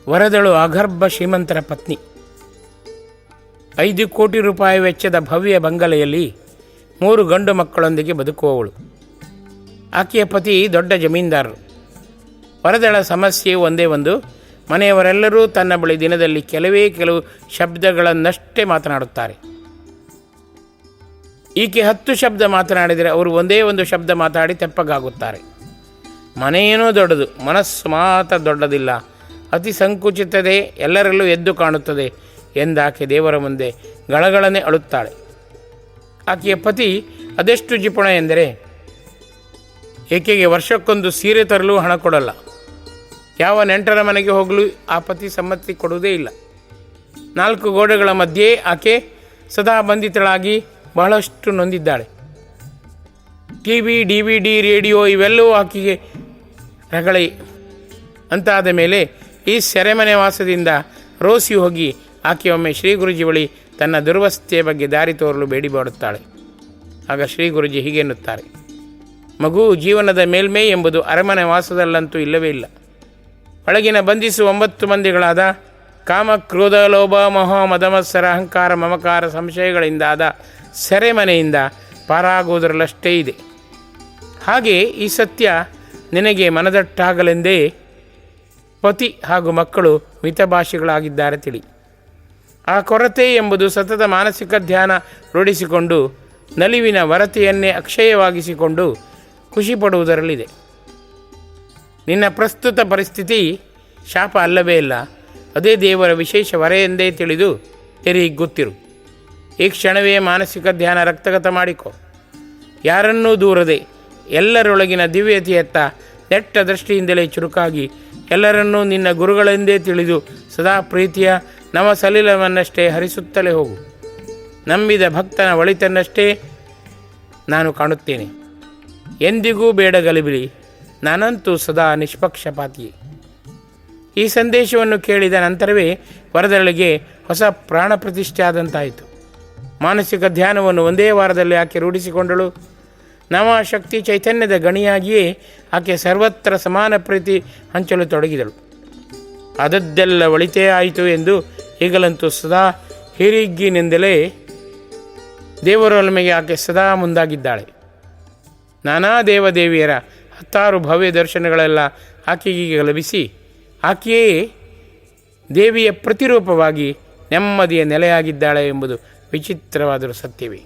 ವರದಳು ಅಗರ್ಭ ಶ್ರೀಮಂತರ ಪತ್ನಿ. 5 ಕೋಟಿ ರೂಪಾಯಿ ವೆಚ್ಚದ ಭವ್ಯ ಬಂಗಲೆಯಲ್ಲಿ 3 ಗಂಡು ಮಕ್ಕಳೊಂದಿಗೆ ಬದುಕುವವಳು. ಆಕೆಯ ಪತಿ ದೊಡ್ಡ ಜಮೀನ್ದಾರರು. ವರದಳ ಸಮಸ್ಯೆ ಒಂದೇ ಒಂದು, ಮನೆಯವರೆಲ್ಲರೂ ತನ್ನ ಬಳಿ ದಿನದಲ್ಲಿ ಕೆಲವು ಶಬ್ದಗಳನ್ನಷ್ಟೇ ಮಾತನಾಡುತ್ತಾರೆ. ಈಕೆ 10 ಶಬ್ದ ಮಾತನಾಡಿದರೆ ಅವರು ಒಂದೇ ಒಂದು ಶಬ್ದ ಮಾತಾಡಿ ತೆಪ್ಪಗಾಗುತ್ತಾರೆ. ಮನೆಯೇನೋ ದೊಡ್ಡದು, ಮನಸ್ಸು ಮಾತ್ರ ದೊಡ್ಡದಿಲ್ಲ, ಅತಿ ಸಂಕುಚಿತದೆ, ಎಲ್ಲರಲ್ಲೂ ಎದ್ದು ಕಾಣುತ್ತದೆ ಎಂದಾಕೆ ದೇವರ ಮುಂದೆ ಗಳಗಳನೆ ಅಳುತ್ತಾಳೆ. ಆಕೆಯ ಪತಿ ಅದೆಷ್ಟು ಜಿಪುಣ ಎಂದರೆ ಏಕೆಗೆ ವರ್ಷಕ್ಕೊಂದು ಸೀರೆ ತರಲು ಹಣ ಕೊಡಲ್ಲ. ಯಾವ ನೆಂಟರ ಮನೆಗೆ ಹೋಗಲು ಆ ಪತಿ ಸಮ್ಮತಿ ಕೊಡುವುದೇ ಇಲ್ಲ. 4 ಗೋಡೆಗಳ ಮಧ್ಯೆ ಆಕೆ ಸದಾ ಬಂಧಿತಳಾಗಿ ಬಹಳಷ್ಟು ನೊಂದಿದ್ದಾಳೆ. TV, DVD, ರೇಡಿಯೋ ಇವೆಲ್ಲವೂ ಆಕೆಗೆ ರಗಳೆ. ಅಂತಾದ ಮೇಲೆ ಈ ಸೆರೆಮನೆ ವಾಸದಿಂದ ರೋಸಿ ಹೋಗಿ ಆಕೆ ಒಮ್ಮೆ ಶ್ರೀ ಗುರುಜಿ ಬಳಿ ತನ್ನ ದುರ್ವಸ್ಥೆಯ ಬಗ್ಗೆ ದಾರಿ ತೋರಲು ಬೇಡಿಬಾಡುತ್ತಾಳೆ. ಆಗ ಶ್ರೀ ಗುರುಜಿ ಹೀಗೆನ್ನುತ್ತಾರೆ: ಮಗು, ಜೀವನದ ಮೇಲ್ಮೈ ಎಂಬುದು ಅರಮನೆ ವಾಸದಲ್ಲಂತೂ ಇಲ್ಲವೇ ಇಲ್ಲ. ಒಳಗಿನ ಬಂಧಿಸುವ 9 ಮಂದಿಗಳಾದ ಕಾಮ, ಕ್ರೋಧ, ಲೋಭ, ಮೋಹ, ಮದಮತ್ಸರ, ಅಹಂಕಾರ, ಮಮಕಾರ, ಸಂಶಯಗಳಿಂದಾದ ಸೆರೆಮನೆಯಿಂದ ಪಾರಾಗುವುದರಲ್ಲಷ್ಟೇ ಇದೆ. ಹಾಗೆ ಈ ಸತ್ಯ ನಿನಗೆ ಮನದಟ್ಟಾಗಲೆಂದೇ ಪತಿ ಹಾಗೂ ಮಕ್ಕಳು ಮಿತಭಾಷಿಗಳಾಗಿದ್ದಾರೆ ತಿಳಿ. ಆ ಕೊರತೆ ಎಂಬುದು ಸತತ ಮಾನಸಿಕ ಧ್ಯಾನ ರೂಢಿಸಿಕೊಂಡು ನಲಿವಿನ ವರತೆಯನ್ನೇ ಅಕ್ಷಯವಾಗಿಸಿಕೊಂಡು ಖುಷಿಪಡುವುದರಲ್ಲಿದೆ. ನಿನ್ನ ಪ್ರಸ್ತುತ ಪರಿಸ್ಥಿತಿ ಶಾಪ ಅಲ್ಲವೇ ಇಲ್ಲ, ಅದೇ ದೇವರ ವಿಶೇಷ ವರ ಎಂದೇ ತಿಳಿದು ತೆರೆಹಿಗ್ಗುತ್ತಿರು. ಈ ಕ್ಷಣವೇ ಮಾನಸಿಕ ಧ್ಯಾನ ರಕ್ತಗತ ಮಾಡಿಕೊ. ಯಾರನ್ನೂ ದೂರದೆ ಎಲ್ಲರೊಳಗಿನ ದಿವ್ಯತೆಯತ್ತ ನೆಟ್ಟ ದೃಷ್ಟಿಯಿಂದಲೇ ಚುರುಕಾಗಿ ಎಲ್ಲರನ್ನೂ ನಿನ್ನ ಗುರುಗಳೆಂದೇ ತಿಳಿದು ಸದಾ ಪ್ರೀತಿಯ ನವ ಸಲಿಲವನ್ನಷ್ಟೇ ಹರಿಸುತ್ತಲೇ ಹೋಗು. ನಂಬಿದ ಭಕ್ತನ ಒಳಿತನ್ನಷ್ಟೇ ನಾನು ಕಾಣುತ್ತೇನೆ. ಎಂದಿಗೂ ಬೇಡ ಗಲಿಬಿಲಿ, ನಾನಂತೂ ಸದಾ ನಿಷ್ಪಕ್ಷಪಾತಿಯೇ. ಈ ಸಂದೇಶವನ್ನು ಕೇಳಿದ ನಂತರವೇ ವರದಳಿಗೆ ಹೊಸ ಪ್ರಾಣ ಪ್ರತಿಷ್ಠೆ ಆದಂತಾಯಿತು. ಮಾನಸಿಕ ಧ್ಯಾನವನ್ನು ಒಂದೇ ವಾರದಲ್ಲಿ ಆಕೆ ರೂಢಿಸಿಕೊಂಡಳು. ನವಶಕ್ತಿ ಚೈತನ್ಯದ ಗಣಿಯಾಗಿಯೇ ಆಕೆ ಸರ್ವತ್ರ ಸಮಾನ ಪ್ರೀತಿ ಹಂಚಲು ತೊಡಗಿದಳು. ಅದದ್ದೆಲ್ಲ ಒಳಿತೇ ಆಯಿತು ಎಂದು ಈಗಲಂತೂ ಸದಾ ಹಿರಿಗ್ಗಿನಿಂದಲೇ ದೇವರೊಲಮೆಗೆ ಆಕೆ ಸದಾ ಮುಂದಾಗಿದ್ದಾಳೆ. ನಾನಾ ದೇವದೇವಿಯರ 10 ಭವ್ಯ ದರ್ಶನಗಳೆಲ್ಲ ಆಕೆಗೀಗ ಲಭಿಸಿ ಆಕೆಯೇ ದೇವಿಯ ಪ್ರತಿರೂಪವಾಗಿ ನೆಮ್ಮದಿಯ ನೆಲೆಯಾಗಿದ್ದಾಳೆ ಎಂಬುದು ವಿಚಿತ್ರವಾದರೂ ಸತ್ಯವೇ.